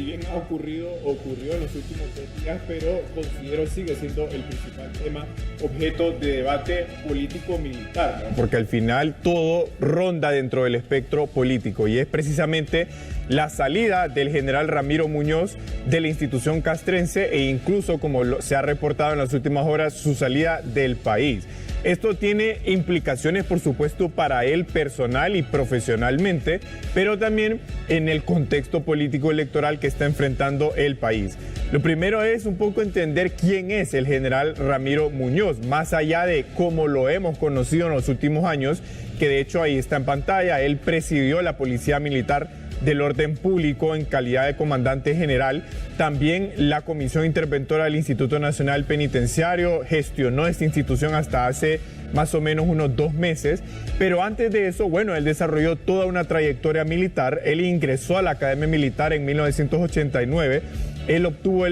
si bien ocurrió en los últimos 2 días, pero considero sigue siendo el principal tema objeto de debate político-militar, ¿no? Porque al final todo ronda dentro del espectro político y es precisamente la salida del general Ramiro Muñoz de la institución castrense e incluso, como se ha reportado en las últimas horas, su salida del país. Esto tiene implicaciones, por supuesto, para él personal y profesionalmente, pero también en el contexto político electoral que está enfrentando el país. Lo primero es un poco entender quién es el general Ramiro Muñoz, más allá de cómo lo hemos conocido en los últimos años, que de hecho ahí está en pantalla. Él presidió la Policía Militar del Orden Público en calidad de comandante general, también la Comisión Interventora del Instituto Nacional Penitenciario, gestionó esta institución hasta hace más o menos unos 2 meses, pero antes de eso, bueno, él desarrolló toda una trayectoria militar. Él ingresó a la Academia Militar en 1989, él obtuvo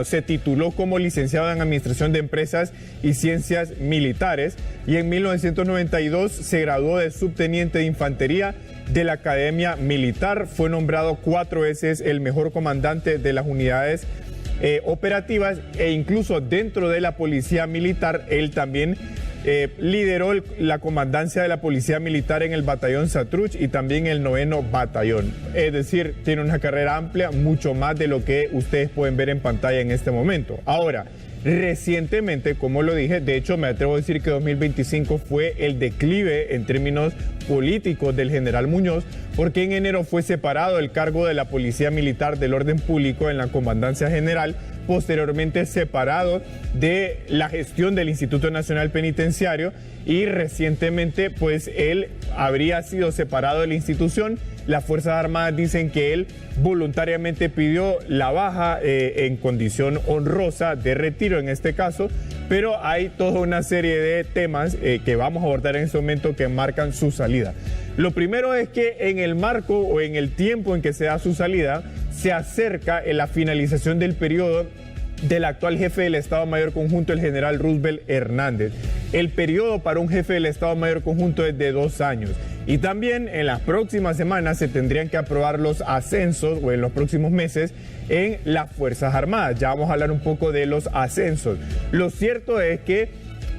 se tituló como licenciado en Administración de Empresas y Ciencias Militares y en 1992 se graduó de subteniente de infantería de la Academia Militar. Fue nombrado 4 veces el mejor comandante de las unidades operativas e incluso dentro de la Policía Militar él también lideró la comandancia de la Policía Militar en el Batallón Satruch y también el 9º Batallón. Es decir, tiene una carrera amplia, mucho más de lo que ustedes pueden ver en pantalla en este momento. Ahora, recientemente, como lo dije, de hecho me atrevo a decir que 2025 fue el declive en términos políticos del general Muñoz, porque en enero fue separado del cargo de la Policía Militar del Orden Público en la Comandancia General, posteriormente separado de la gestión del Instituto Nacional Penitenciario y recientemente pues él habría sido separado de la institución. Las Fuerzas Armadas dicen que él voluntariamente pidió la baja en condición honrosa de retiro en este caso, pero hay toda una serie de temas que vamos a abordar en este momento que marcan su salida. Lo primero es que en el marco o en el tiempo en que se da su salida, se acerca en la finalización del periodo del actual jefe del Estado Mayor Conjunto, el general Roosevelt Hernández. El periodo para un jefe del Estado Mayor Conjunto es de 2 años. Y también en las próximas semanas se tendrían que aprobar los ascensos, o en los próximos meses, en las Fuerzas Armadas. Ya vamos a hablar un poco de los ascensos. Lo cierto es que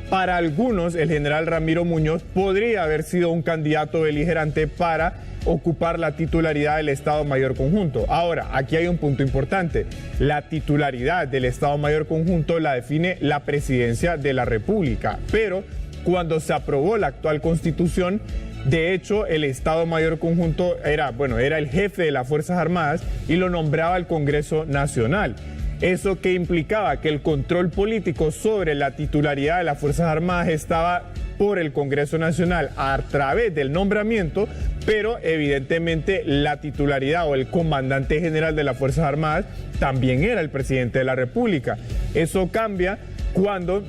para algunos el general Ramiro Muñoz podría haber sido un candidato beligerante para ocupar la titularidad del Estado Mayor Conjunto. Ahora, aquí hay un punto importante. La titularidad del Estado Mayor Conjunto la define la Presidencia de la República, pero cuando se aprobó la actual Constitución, de hecho, el Estado Mayor Conjunto era el jefe de las Fuerzas Armadas y lo nombraba el Congreso Nacional. Eso que implicaba que el control político sobre la titularidad de las Fuerzas Armadas estaba por el Congreso Nacional a través del nombramiento, pero evidentemente la titularidad o el comandante general de las Fuerzas Armadas también era el presidente de la República. Eso cambia cuando,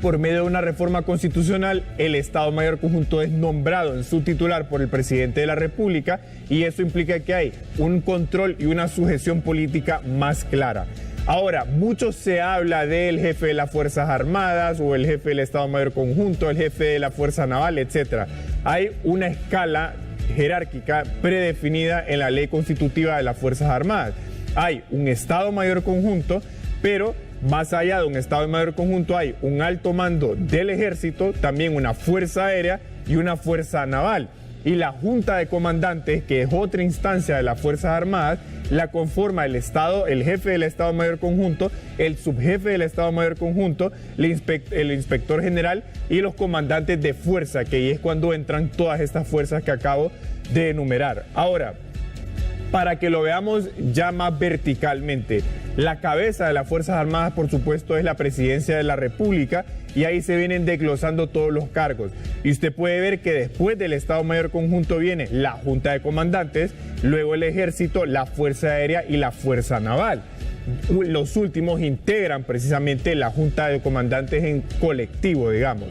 por medio de una reforma constitucional, el Estado Mayor Conjunto es nombrado en su titular por el presidente de la República y eso implica que hay un control y una sujeción política más clara. Ahora, mucho se habla del jefe de las Fuerzas Armadas o el jefe del Estado Mayor Conjunto, el jefe de la Fuerza Naval, etc. Hay una escala jerárquica predefinida en la ley constitutiva de las Fuerzas Armadas. Hay un Estado Mayor Conjunto, pero más allá de un Estado Mayor Conjunto hay un alto mando del Ejército, también una Fuerza Aérea y una Fuerza Naval. Y la Junta de Comandantes, que es otra instancia de las Fuerzas Armadas, la conforma el jefe del Estado Mayor Conjunto, el subjefe del Estado Mayor Conjunto, el inspector general y los comandantes de fuerza, que ahí es cuando entran todas estas fuerzas que acabo de enumerar. Ahora, para que lo veamos ya más verticalmente, la cabeza de las Fuerzas Armadas, por supuesto, es la Presidencia de la República y ahí se vienen desglosando todos los cargos. Y usted puede ver que después del Estado Mayor Conjunto viene la Junta de Comandantes, luego el Ejército, la Fuerza Aérea y la Fuerza Naval. Los últimos integran precisamente la Junta de Comandantes en colectivo, digamos.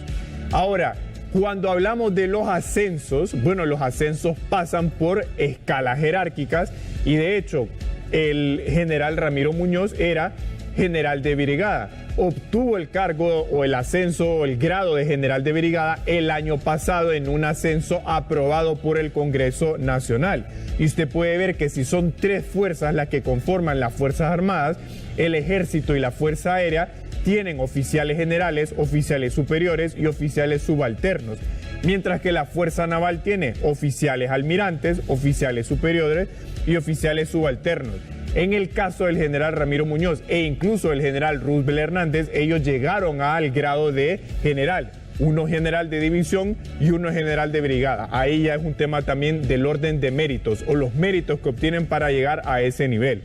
Ahora, cuando hablamos de los ascensos, bueno, los ascensos pasan por escalas jerárquicas y de hecho el general Ramiro Muñoz era general de brigada. obtuvo el cargo o el ascenso o el grado de general de brigada el año pasado en un ascenso aprobado por el Congreso Nacional. Y usted puede ver que si son 3 fuerzas las que conforman las Fuerzas Armadas, el Ejército y la Fuerza Aérea tienen oficiales generales, oficiales superiores y oficiales subalternos, mientras que la Fuerza Naval tiene oficiales almirantes, oficiales superiores y oficiales subalternos. En el caso del general Ramiro Muñoz e incluso el general Roosevelt Hernández, ellos llegaron al grado de general. Uno general de división y uno general de brigada. Ahí ya es un tema también del orden de méritos o los méritos que obtienen para llegar a ese nivel.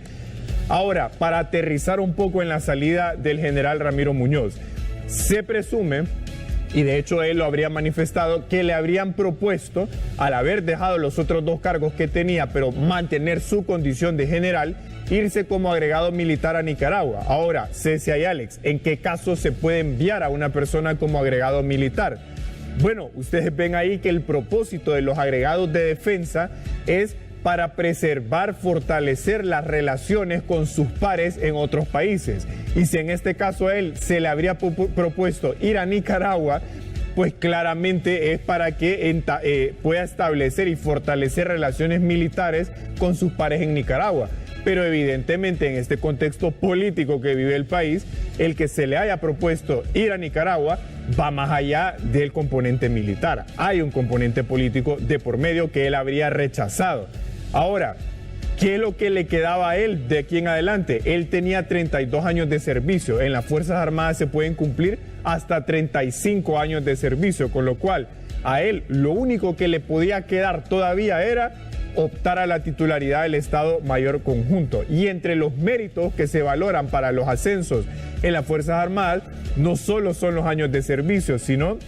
Ahora, para aterrizar un poco en la salida del general Ramiro Muñoz, se presume, y de hecho él lo habría manifestado, que le habrían propuesto, al haber dejado los otros 2 cargos que tenía, pero mantener su condición de general, irse como agregado militar a Nicaragua. Ahora, Cecia y Alex, ¿en qué caso se puede enviar a una persona como agregado militar? Bueno, ustedes ven ahí que el propósito de los agregados de defensa es para preservar, fortalecer las relaciones con sus pares en otros países. Y si en este caso a él se le habría propuesto ir a Nicaragua, pues claramente es para que pueda establecer y fortalecer relaciones militares con sus pares en Nicaragua. Pero evidentemente en este contexto político que vive el país, el que se le haya propuesto ir a Nicaragua va más allá del componente militar. Hay un componente político de por medio que él habría rechazado. Ahora, ¿qué es lo que le quedaba a él de aquí en adelante? Él tenía 32 años de servicio. En las Fuerzas Armadas se pueden cumplir hasta 35 años de servicio, con lo cual a él lo único que le podía quedar todavía era optar a la titularidad del Estado Mayor Conjunto. Y entre los méritos que se valoran para los ascensos en las Fuerzas Armadas, no solo son los años de servicio, sino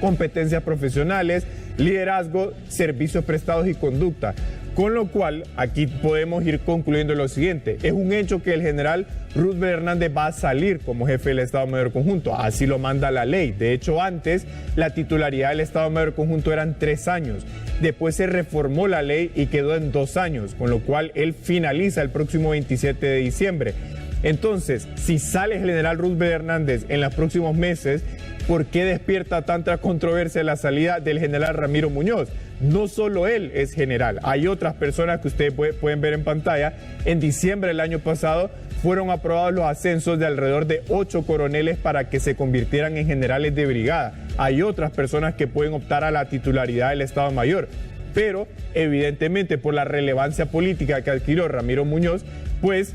competencias profesionales, liderazgo, servicios prestados y conducta. Con lo cual, aquí podemos ir concluyendo lo siguiente. Es un hecho que el general Roosevelt Hernández va a salir como jefe del Estado Mayor Conjunto. Así lo manda la ley. De hecho, antes la titularidad del Estado Mayor Conjunto eran 3 años. Después se reformó la ley y quedó en 2 años, con lo cual él finaliza el próximo 27 de diciembre. Entonces, si sale el general Roosevelt Hernández en los próximos meses, ¿por qué despierta tanta controversia la salida del general Ramiro Muñoz? No solo él es general, hay otras personas que ustedes pueden ver en pantalla. En diciembre del año pasado fueron aprobados los ascensos de alrededor de 8 coroneles para que se convirtieran en generales de brigada. Hay otras personas que pueden optar a la titularidad del Estado Mayor, pero evidentemente por la relevancia política que adquirió Ramiro Muñoz, pues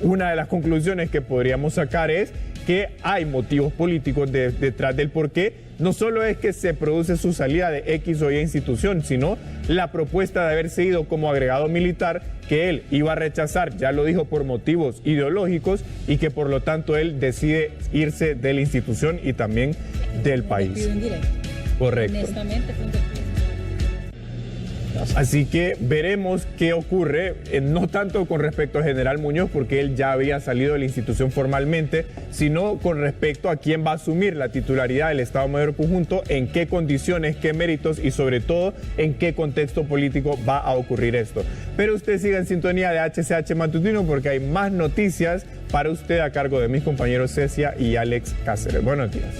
una de las conclusiones que podríamos sacar es que hay motivos políticos detrás del por qué. No solo es que se produce su salida de X o Y institución, sino la propuesta de haberse ido como agregado militar, que él iba a rechazar, ya lo dijo, por motivos ideológicos, y que por lo tanto él decide irse de la institución y también del país. Correcto. Honestamente, Así que veremos qué ocurre, no tanto con respecto al general Muñoz, porque él ya había salido de la institución formalmente, sino con respecto a quién va a asumir la titularidad del Estado Mayor Conjunto, en qué condiciones, qué méritos y sobre todo en qué contexto político va a ocurrir esto. Pero usted siga en sintonía de HCH Matutino porque hay más noticias para usted a cargo de mis compañeros Cecia y Alex Cáceres. Buenos días.